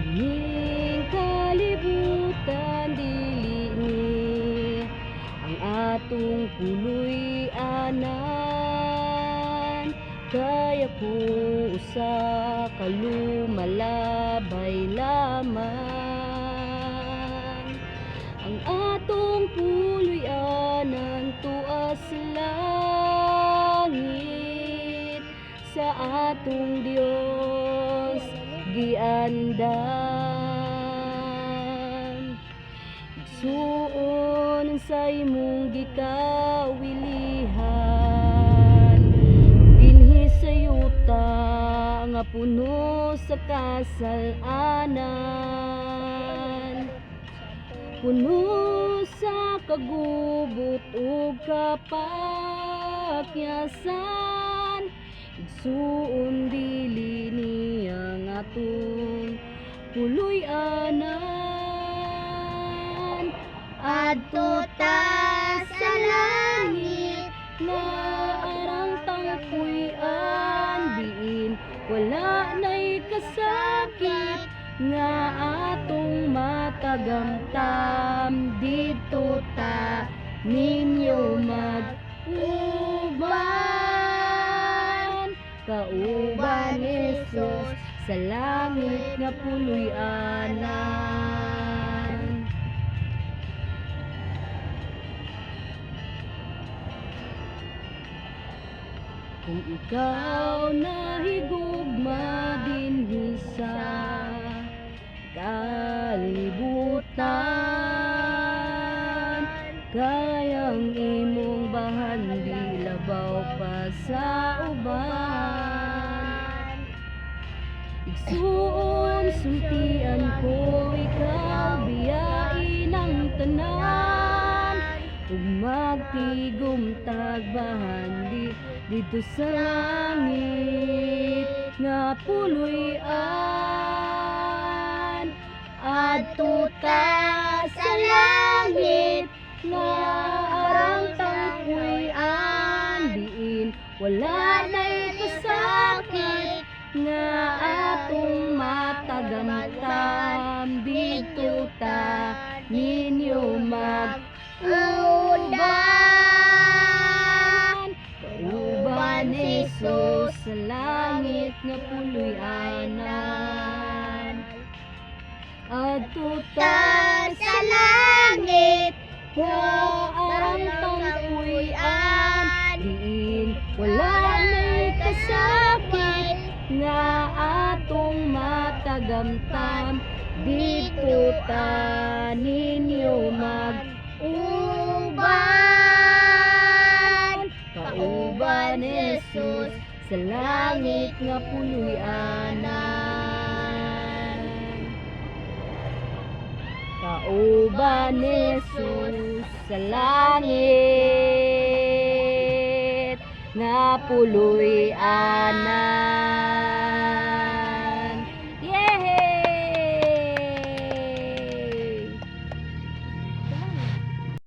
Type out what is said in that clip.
Ning kalibutan dili ni ang atong puloy anan, kaya ko usa ka lumalabay lamang. Ang atong puloy anan tuas langit, sa atong Dios giandan. Igsuon sa imong gikawilihan, dinhi sa yuta nga puno sa kasalanan, puno sa kagubot ug kapakyasan. Igsuon dili niya nga atong puloy anan, adto ta sa langit nga arang tangpuy-an, diin wala nay kasakit nga atong matagamtam. Dito ta ninyo mag-uban, kauban Jesus sa langit nga puloy anan. Kung ikaw nahigugma dinhi sa kalibutan, kayang imong bahandi labaw pa sa uban. Igsuon sultian ko ikaw, biyain ang tanan, ug magtigom tagbahandi dito sa langit nga puloy-an. Adto ta sa langit nga arang tangpuy-an, diin wala nay kasakit nga atong matagamtam. Dito ta ninyo mag-uban, kauban Jesus sa langit nga puloy-anan. Adto ta sa langit nga arang tangpuy-an, diin wala nay kasakit nga atong matagamtam. Dito ta ninyo mag-uban, kauban Jesus sa langit nga puloy-anan. Kauban Jesus sa langit nga puloy-anan.